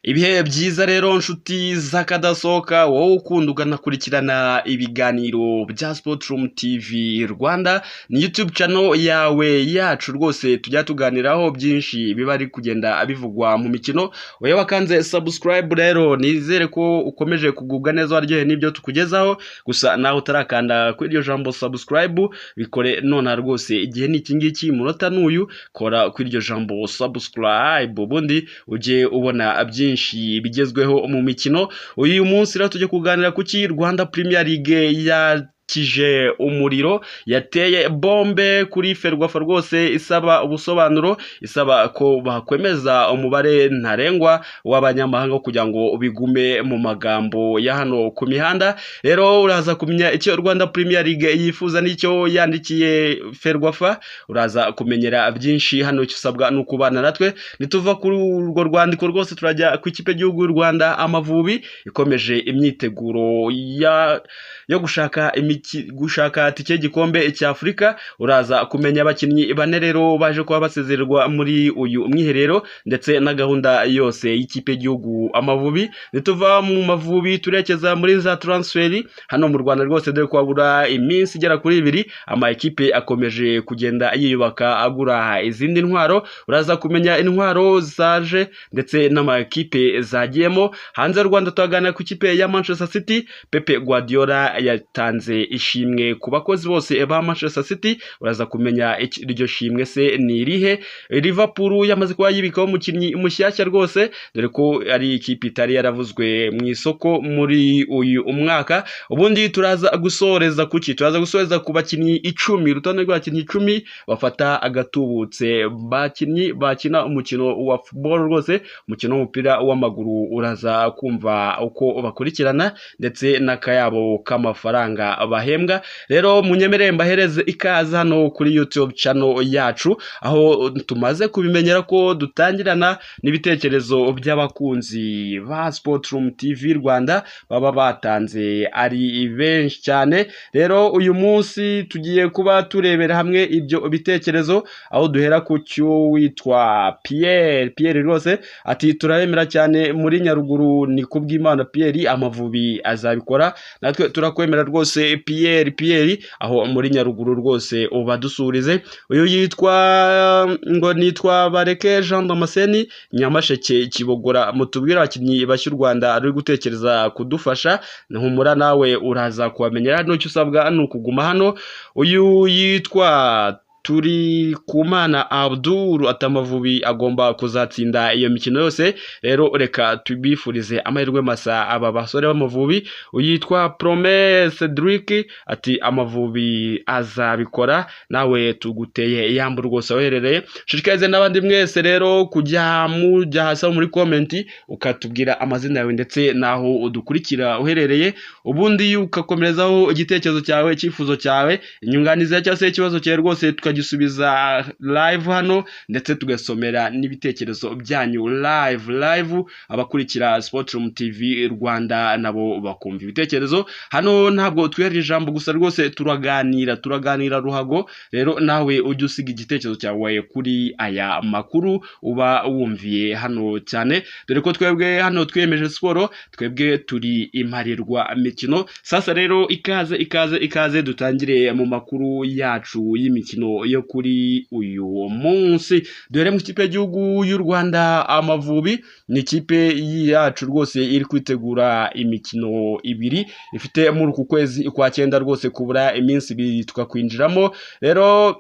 Ibihe byiza rero nshuti z'akadasohoka wowe ukunda ukanakurikirana ibiganiro bya Sportroom TV Rwanda ni YouTube channel yawe yacu rwose tujya tuganiraho byinshi biba ari kugenda bivugwa mu mikino. Wowe wakanze subscribe rero nizere ko ukomeje kugubwa neza waryohe n'ibyo tukugezaho, gusa naho utarakanda kuri iryo jambo subscribe bikore none rwose igihe ni iki ngiki munota n'uyu, kora kuri iryo jambo subscribe ubundi uje ubona byinshi bigezweho mu mikino. Uyu munsi rero tujye kuganira kuki Rwanda Premier League yakije umuriro, yateye bombe kuri Ferwafa rwose isaba ubusobanuro, isaba ko bakwemeza umubare ntarengwa w'abanyamahanga kugira ngo bigume mu magambo ya hano ku mihanda. Rero uraza kumenya icyo Rwanda Premier League yifuza n'icyo yandikiye Ferwafa, uraza kumenyera byinshi hano. Icyo usabwa ni ukubana natwe nituva kuri urwo rwandiko rwose turajya ku ikipe y'igihugu y'u Rwanda Amavubi ikomeje imyiteguro yo gushaka tike y'igikombe cya Afurika. Uraza kumenya abakinnyi bane rero baje kuba basezererwa muri uyu mwiherero ndetse na gahunda yose y'ikipe y'igihugu Amavubi. Nituva mu Mavubi turekeza muri za transferi hano mu Rwanda rwose, dore ko habura iminsi igera kuri 2 ama ekipe akomeje kugenda yiyubaka agura izindi ntwaro. Uraza kumenya intwaro zaje ndetse n'ama ekipe zagiyemo. Hanze y'u Rwanda twagana ku ikipe ya Manchester City. Pepe Guardiola yatanze ishimwe ku bakozi bose ba Manchester City. Uraza kumenya iryo shimwe se ni irihe. Liverpool yamaze kuba yibikaho umukinnyi mushyashya rwose, dore ko ari ikipe itari yaravuzwe mu isoko muri uyu umwaka. Ubundi turaza gusoreza ku bakinnyi 10, urutonde rw'abakinnyi 10 bafata agatubutse, bakinnyi bakina umukino wa football rwose, umukino w'umupira w'amaguru. Uraza kumva uko bakurikirana ndetse n'akayabo k'amafaranga bahembwa. Rero munyemerere mbahereze ikaze hano kuri YouTube channel yacu, aho tumaze kubimenyera ko dutangirana n'ibitekerezo by'abakunzi ba Sportroom TV Rwanda baba batanze ari benshi cyane. Rero uyu munsi tugiye kuba turebera hamwe ibyo bitekerezo, aho duhera ku cyo witwa Pierre rwose ati turabemera cyane muri Nyaruguru, ni kubw'Imana Pierre Amavubi azabikora. Natwe turakwemera rwose Pierre aho muri Nyaruguru rwose ubadusurize. Uyu nitwa Bareke Jean Damascene Nyamasheke Kibogora, mutubwira abakinnyi bashya u Rwanda ari gutekereza kudufasha, ntumura nawe uraza kubamenyera. N'icyo usabwa ni ukuguma hano. Uyu yitwa Turi Kumana Abdul Atamavubi agomba kuzatsinda iyo mikino yose. Rero reka tubifurize amahirwe masa aba basore b'Amavubi. Uyitwa Promesse Cedric ati Amavubi azabikora, nawe tuguteye yambu rwose oherereye. Shishikarize n'abandi mwese rero kujya hasi muri comment ukatubwira amazina yawe ndetse naho udukurikira uherereye, ubundi ukakomerezaho igitekerezo cyawe, icyifuzo cyawe, inyunganizi cyangwa se ikibazo cyawe rwose gisubiza live hano, ndetse tugasomera n'ibitekerezo byanyu live. Abakurikira Sportroom TV Rwanda nabo bakumva ibitekerezo hano. Ntabwo twihera ijambo gusa rwose, turaganira ruhago. Rero nawe ujye usiga igitekerezo cyawe kuri aya makuru uba wumviye hano cyane, dore ko twebwe hano twiyemeje siporo, twebwe turi imparirwa mikino. Sasa rero ikaze dutangire mu makuru yacu y'imikino yo kuri uyu munsi. Dore mu ikipe y'igihugu y'u Rwanda Amavubi, ni ikipe yacu rwose iri kwitegura imikino 2 ifite muri uku kwezi kwa 9 rwose, kubura iminsi 2 tukakwinjiramo. Rero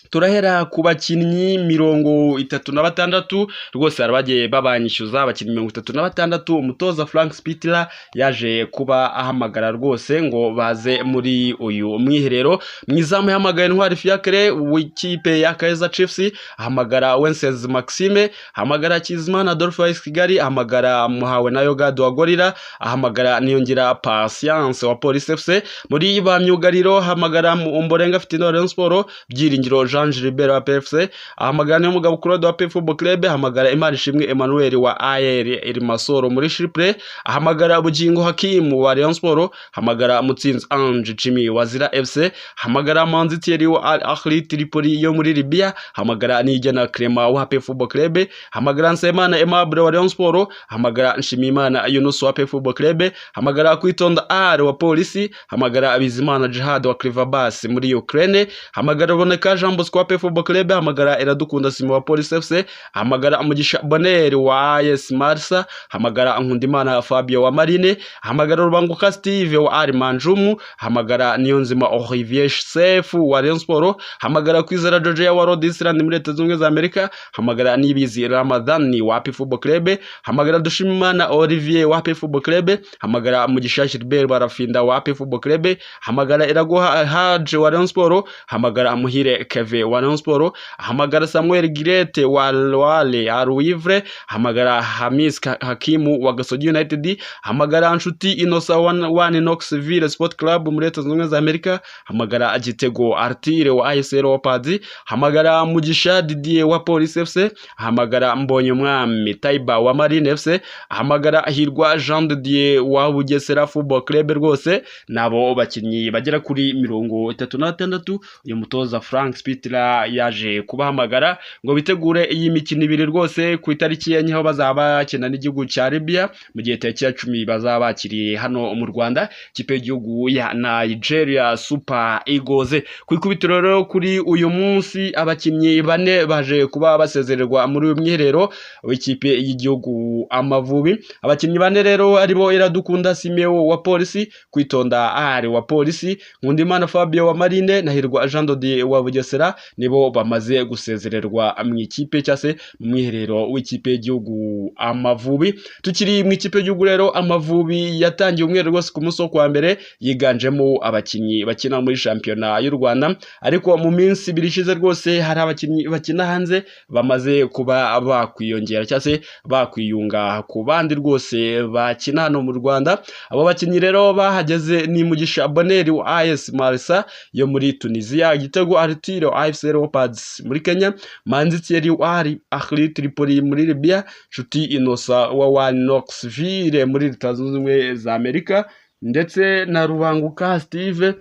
turahera ku bakinnyi 36 rwose arabagiye babanyishyuza abakinnyi 36. Umutoza Frank Spitler yaje kuba ahamagara rwose ngo baze muri uyu mwiherero. Mwizamu yahamagaye Ntwari Fiacre w'ikipe ya Kaizer Chiefs, ahamagara Wences Maxime, ahamagara Kizimana Adolphe Kigali, ahamagara Muhawe na Yoga wa Gorilla, ahamagara Niyongira Patience wa Police FC. Muri ba myugariro ahamagara Ombolenga Fitina Rayon Sport, Byiringiro Jean Ange Libert wa PFC, ahamagara niyo mugabo Claude wa PF Football Club, ahamagara Imanishimwe Emmanuel wa AR El Masoro muri Chipre, ahamagara Bugingo Hakim wa Rayon Sport, ahamagara Mutsinzi Ange Jimmy wa Zira FC, ahamagara Manzi Thierry wa Al Ahly Tripoli yo muri Libya, ahamagara Nigena Clement wa PF Football Club, ahamagara Nsemana Aimable wa Rayon Sport, ahamagara Nshimiyimana Yunus wa PF Football Club, ahamagara Kwitonda R wa Polisi, ahamagara Bizimana Jihad wa Krivabas muri Ukraine, ahamagara Boneka Jean Bosco wa PF Football Club, ahamagara Iradukunda Simo wa Police FC, ahamagara Mugisha Bonheur wa AS Marsa, ahamagara Nkundimana Fabio wa Marine, ahamagara Rubanguka Steve wa Ari Manjumu, ahamagara Niyonzima Olivier Chef wa Rayon Sport, ahamagara Kwizera George wa Rhode Island muri Leta Zunze Ubumwe za Amerika, ahamagara Nibizi Ramadhani wa PF Football Club, ahamagara Dushimimana Olivier wa PF Football Club, ahamagara Mugisha Gilbert Barafinda wa PF Football Club, ahamagara Iraguha Haje wa Rayon Sport, ahamagara Muhire Keve wa Rayon Sport, ahamagara Samuel Girete wa Loale Aruivre, ahamagara Hamis Hakimu wa Gasogi United, ahamagara Nshuti Inosa One Knoxville Sport Club muri Leta Zunze Ubumwe za Amerika, ahamagara Gitego Artire wa AS Leopards, ahamagara Mugisha Didier wa Police FC, ahamagara Mbonyumwami Taiba wa Marine FC, ahamagara Hirwa Jean de Dieu wa Bugesera Football Club. Rwose nabo bakinnyi bagera kuri 36 uyu mutoza Frank Spitler yaje kubahamagara ngo bitegure iyi mikino ibiri rwose ku itariki enye aho bazaba bakina n'igihugu cya Libya, mu gihe tariki ya 10 bazaba bakiriye hano mu Rwanda ikipe y'igihugu ya Nigeria Super Eagles. Ku ikubitiro rero kuri uyu munsi abakinnyi bane baje kuba basezererwa muri uyu mwiherero w'ikipe y'igihugu Amavubi. Abakinnyi bane rero aribo Iradukunda Simeo wa Polisi, Kwitonda Ari wa Polisi, Nkundimana Fabio wa Marine na Hirwa Jean de Dieu wa Bugesera nibo bamaze gusezererwa mu ikipe cyase mu mwiherero w'ikipe y'igihugu Amavubi. Tukiri mu ikipe y'igihugu rero Amavubi yatangiye umwero rwose ku munsi wo kwa mbere, yiganjemo abakinnyi bakina muri shampiyona y'u Rwanda, ariko mu minsi ibiri ishize rwose hari abakinnyi bakina hanze bamaze kuba bakwiyongera cyase bakwiyunga ku bandi rwose bakina hano mu Rwanda. Abo bakinnyi rero bahageze ni Mugisha Bonheur wa AS Marsa yo muri Tunisia, Gitego Artire wa AFC Leopards muri Kenya, Manzi Thierry wa Al Ahly Tripoli muri Libya, Nshuti Inosa wa One Knoxville muri Leta Zunze Ubumwe za Amerika, ndetse na Rubanguka Steve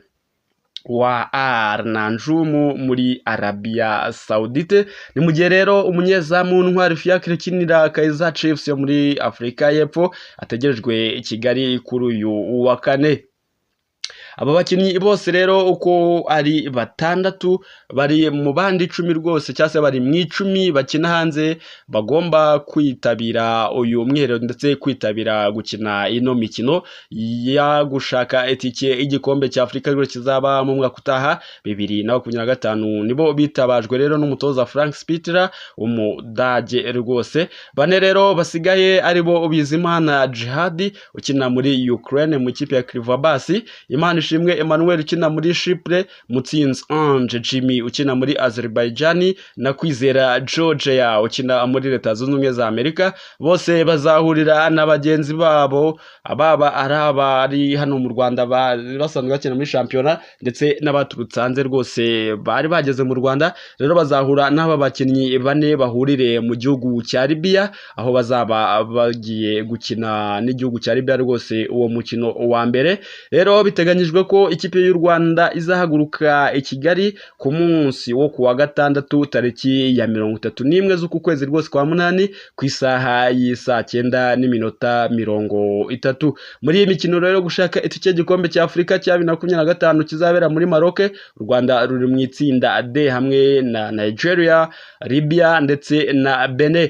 wa Arnanjumu muri Arabia Saudite. Ni mu gihe rero umunyezamu Ntwari Fiacre ukinira Kaizer Chiefs yo muri Afurika y'Epfo ategerejwe i Kigali kuri uyu wa kane. Aba bakinnyi bose rero uko ari batandatu bari mu bandi 10 rwose cyase bari mu 10 bakina hanze bagomba kwitabira uyu mwiherero ndetse kwitabira gukina ino mikino ya gushaka etike igikombe cya Afrika rero kizaba mu mwaka utaha 2025. Nibo bitabajwe rero n'umutoza Frank Spitler umudage rwose. Bane rero basigaye aribo Bizimana Jihad ukina muri Ukraine mu ikipe ya Krivabas, Imanishimwe Emmanuel ukina muri Chipre, Mutsinzi Ange Jimmy ukina muri Azerbaijan na Kwizera Georgia ukina muri Leta Zunze Ubumwe za Amerika. Bose bazahurira n'abagenzi babo ababa araba ari hano mu Rwanda basanzwe bakina muri shampiyona ndetse n'abaturutse hanze rwose bari bageze mu Rwanda. Rero bazahura n'aba bakinnyi bane bahurire mu gihugu cya Libya aho bazaba bagiye gukina n'igihugu cya Libya rwose uwo mukino wa mbere. Rero biteganyijwe ko ikipe y'u Rwanda izahaguruka i Kigali ku munsi wo kuwa gatandatu tariki ya 31 z'uku kwezi rwose kwa munani ku isaha y'isa 9:30. Muri iyi mikino rero gushaka itike y'igikombe cya Afurika cya 2025 kizabera muri Maroc, u Rwanda ruri mu itsinda D hamwe na Nigeria, Libya ndetse na Benin.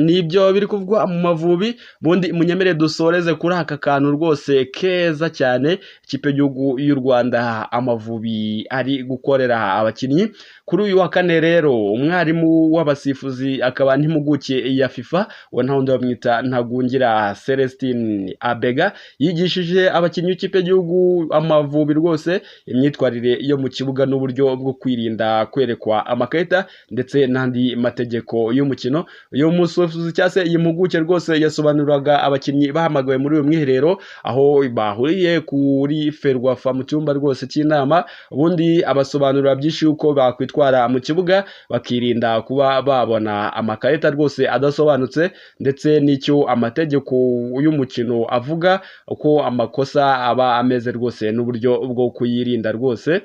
Nibyo biri kuvugwa mu Mavubi. Bundi munyemere dusoreze kuri aka kantu rwose keza cyane ikipe y'igihugu y'u Rwanda Amavubi ari gukorera abakinnyi. Kuri uyu wa kane rero umwarimu w'abasifuzi akaba n'impuguke ya FIFA wa ntawundi bamwita Ntagungira Celestine Abega yigishije abakinnyi b'ikipe y'igihugu Amavubi rwose imyitwarire yo mu kibuga n'uburyo bwo kwirinda kwerekwa amakarita ndetse n'andi mategeko y'umukino. Uyu musifuzi cyase iyi mpuguke rwose yasobanuraga abakinnyi bahamagawe muri uyu mwiherero aho bahuriye kuri muri Ferwafa mu cyumba rwose cy'inama, ubundi abasobanurira byinshi uko bakwitwara mu kibuga bakirinda kuba babona amakarita rwose adasobanutse, ndetse n'icyo amategeko y'umukino avuga, uko amakosa aba ameze rwose n'uburyo bwo kuyirinda rwose.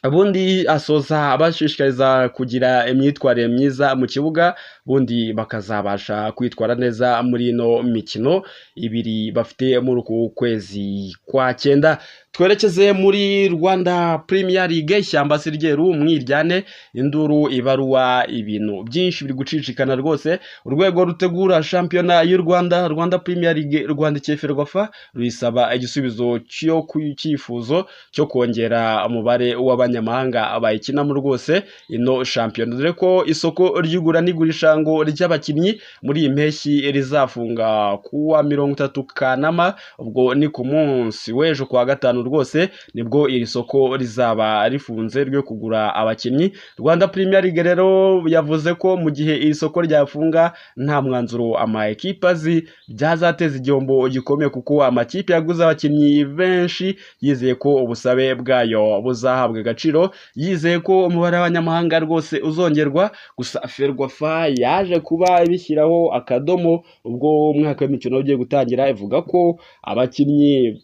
Ubundi asoza abashishikariza kugira imyitwarire myiza mu kibuga, ubundi bakazabasha kwitwara neza muri ino mikino ibiri bafite muri uku kwezi kwa 9. Twerekeze muri Rwanda Premier League, ishyamba si ryeru, umwiryane, induru, ibaruwa, ibintu byinshi biri gucicikana rwose. Urwego rutegura shampiyona y'u Rwanda Premier League, rwandikiye Ferwafa ruyisaba igisubizo cyo cyifuzo cyo kongera umubare w'abanyamahanga bayikinamo rwose ino shampiyona, dore ko isoko ry'igura n'igurisha ngo ry'abakinnyi muri iyi mpeshyi rizafunga kuwa 30 Kanama, ubwo ni ku munsi w'ejo kwa gatanu rwose nibwo iri soko rizaba rifunze ryo kugura abakinnyi. Rwanda Premier League rero yavuze ko mu gihe iri soko ryafunga nta mwanzuro ama ekipe azi byazateza igihombo gikomeye, kuko amakipe yaguze abakinnyi benshi yizeye ko ubusabe bwayo buzahabwa agaciro, yizeye ko umubare w'abanyamahanga rwose uzongerwa. Gusa Ferwafa yaje kuba ibishyiraho akadomo ubwo umwaka w'imikino ugiye gutangira, ivuga ko abakinnyi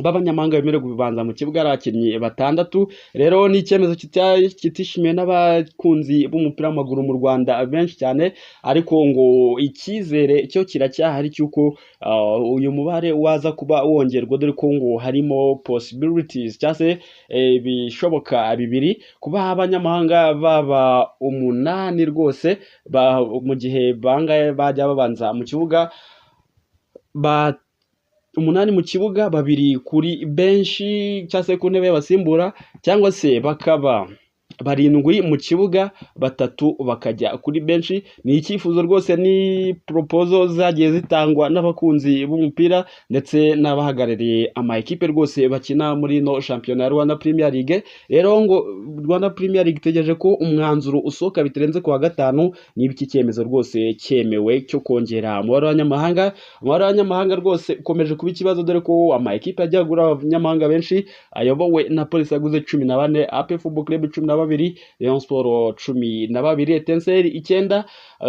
b'abanyamahanga bemerewe kubanza mu kibuga ari abakinnyi 6. Rero ni icyemezo kitishimiye n'abakunzi b'umupira w'amaguru mu Rwanda benshi cyane, ariko ngo icyizere cyo kiracyahari cy'uko uyu mubare waza kuba wongerwa, dore ko ngo harimo possibilities cyangwa se bishoboka bibiri, kuba abanyamahanga baba 8 rwose mu gihe bangaye bajya babanza mu kibuga, 8 mu kibuga, 2 kuri benshi cyangwa se ku ntebe y'abasimbura, cyangwa se bakaba 7 mu kibuga, 3 bakajya kuri benshi. Ni icyifuzo rwose, ni proposal zagiye zitangwa n'abakunzi b'umupira ndetse n'abahagarariye ama ekipe rwose bakina muri no shampiyona ya Rwanda Premier League. Rero ngo Rwanda Premier League itegereje ko umwanzuro usohoka bitarenze kuwa 5 niba iki cyemezo rwose cyemewe cyo kongera umubare w'abanyamahanga. Umubare w'abanyamahanga rwose ukomeje kuba ikibazo, dore ko ama ekipe ajya agura abanyamahanga benshi, ayobowe na Police yaguze 14, AP Football Club 12, Rayon Sport 12, Etincelle 9,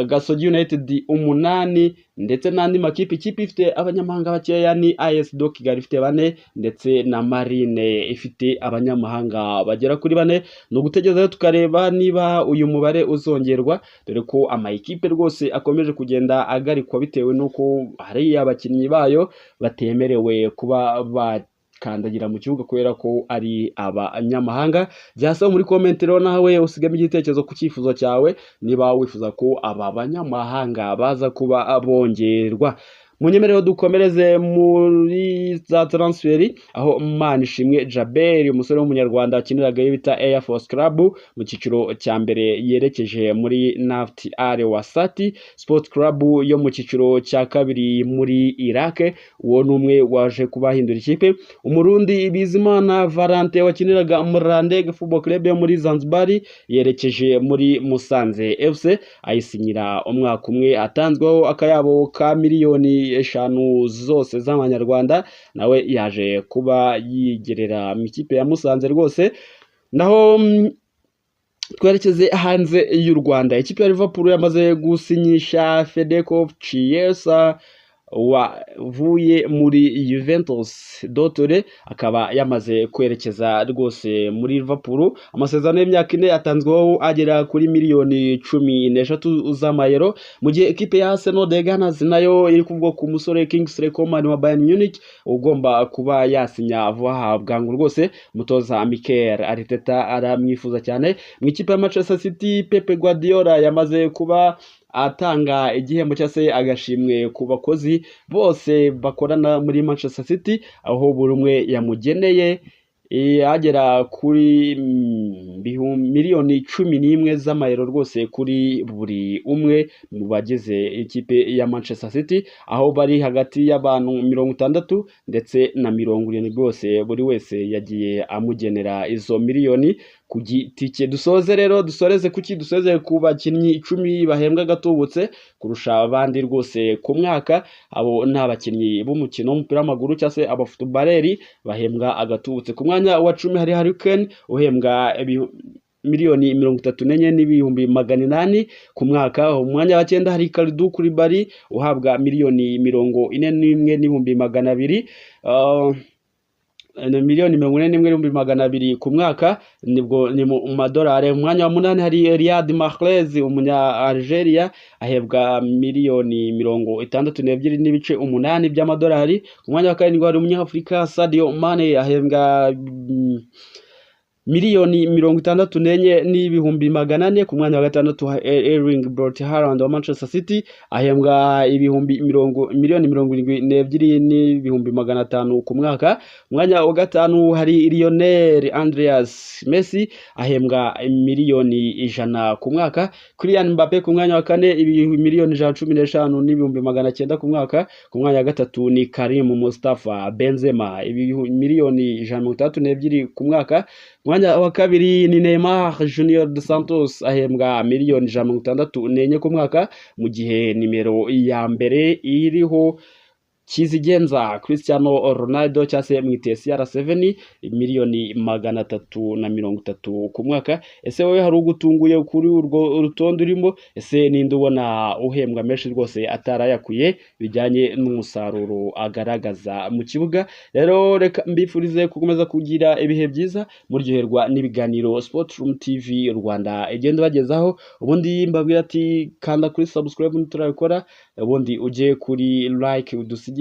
Gasogi United 8, ndetse n'andi makipe. Ikipe ifite abanyamahanga bakeya ni AS do Kigali ifite 4, ndetse na Marine ifite abanyamahanga bagera kuri 4. No gutegereza tukareba niba uyu mubare uzongerwa, dore ko ama ekipe rwose akomeje kugenda agarikwa bitewe nuko hari abakinnyi bayo batemerewe kuba kandagira mu kibuga kubera ko ari abanyamahanga. Byasaba muri comment rero nawe usigame igitekerezo ku cyifuzo cyawe, niba wifuza ko aba banyamahanga baza kuba bongerwa. Munyemerero dukomereze muri za transferi, aho Manishimwe Djabel, umusore w'umunyarwanda akiniraga bita Air Force Club mu cyiciro cya mbere, yerekeje muri Naft Al Wasati Sport Club yo mu cyiciro cya kabiri muri Iraq. Uwo numwe waje kubahindura ikipe. Umurundi Bizimana Valentin wakiniraga Murandege Football Club yo muri Zanzibar yerekeje muri Musanze FC, ayisinyira umwaka umwe, atanzweho akayabo ka miliyoni 5 zose z'amanyarwanda. Nawe yaje kuba yigerera mu ikipe ya Musanze rwose. Naho twerekeze hanze y'u Rwanda, ikipe ya Liverpool yamaze gusinyisha Federico Chiesa wavuye muri Juventus Dotore, akaba yamaze kwerekeza rwose muri Liverpool. Amasezerano y'imyaka 4 atanzweho agera kuri miliyoni 13 z'amayero, mu gihe ekipe ya Arsenal de Gunners nayo iri kuvuga ku musore Kingsley Coman wa Bayern Munich ugomba kuba yasinya vuba bwangu rwose. Umutoza Mikel Arteta aramwifuza cyane. Mu ikipe ya Manchester City, Pep Guardiola yamaze kuba atanga igihembo cyangwa se agashimwe ku bakozi bose bakorana muri Manchester City, aho buri umwe yamugeneye agera kuri miliyoni 11 z'amayero rwose kuri buri umwe mu bagize ikipe ya Manchester City, aho bari hagati y'abantu 60 ndetse na 70 rwose. Buri wese yagiye amugenera izo miliyoni ku giti cye. Dusoreze ku bakinnyi 10 bahembwa gatubutse kurusha abandi rwose ku mwaka. Abo ni abakinnyi b'umukino w'umupira w'amaguru cyangwa se abafutubaleri bahembwa agatubutse. Ku mwanya wa 10 hari Harry Kane uhembwa miliyoni 34 n'ibihumbi 800 ku mwaka. Umwanya wa 9 hari Kalidou Koulibaly uhabwa miliyoni 41 n'ibihumbi 200, miliyoni 41 n'ibihumbi 200 ku mwaka, nibwo ni mu madolari. Umwanya wa 8 hari Riyad Mahrez umunya Algeria ahebwa miliyoni 62 n'ibice 8 by'amadolari. Ku mwanya wa 7 hari umunyafrika Sadio Mane ahembwa miliyoni 64 n'ibihumbi 400. Ku mwanya wa 6 Erling Braut Haaland wa Manchester City ahembwa miliyoni 72 n'ibihumbi 500 ku mwaka. Umwanya wa 5 hari Lionel Andreas Messi ahembwa miliyoni 100 ku mwaka. Kylian Mbappe ku mwanya wa 4 miliyoni 115 n'ibihumbi 900 ku mwaka. Ku mwanya wa 3 ni Karim Mustafa Benzema miliyoni 132 ku mwaka. Mwanya wa 2 ni Neymar Junior dos Santos ahembwa miliyoni 164 ku mwaka, mu gihe nimero ya mbere iriho kizigenza Cristiano Ronaldo cyase mwitesi CR7 miliyoni 330 ku mwaka. Ese wowe hari ugutunguye kuri urwo rutonde urimo? Ese ninde ubona uhembwa menshi rwose atarayakuye bijyanye n'umusaruro agaragaza mu kibuga? Rero reka mbifurize gukomeza kugira ibihe byiza muryoherwa n'ibiganiro Sportroom TV Rwanda igenda bagezaho. Ubundi mbabwira ati kanda kuri subscribe niturabikora, ubundi uje kuri like udusigire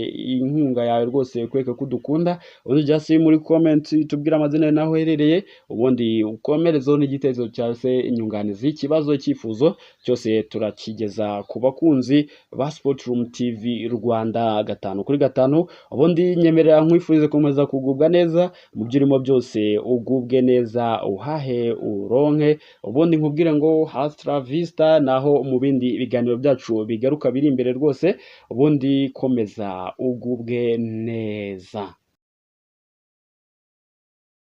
inkunga yawe rwose kweka kudukunda. Ubundi just muri comment tubwira amazina yawe naho herereye, ubundi ukomerezo n'igitekerezo cyawe se inyunganizi ikibazo cyifuzo cyose turakigeza ku bakunzi ba Sportroom TV Rwanda 5/5. Ubundi nyemerera nkwifurize komeza kugubwa neza mu byirimo byose, ugubwe neza uhahe uronke. Ubundi nkubwire ngo hasta vista, naho mu bindi biganiro byacu bigaruka biri imbere rwose. Ubundi komeza ugubwe neza.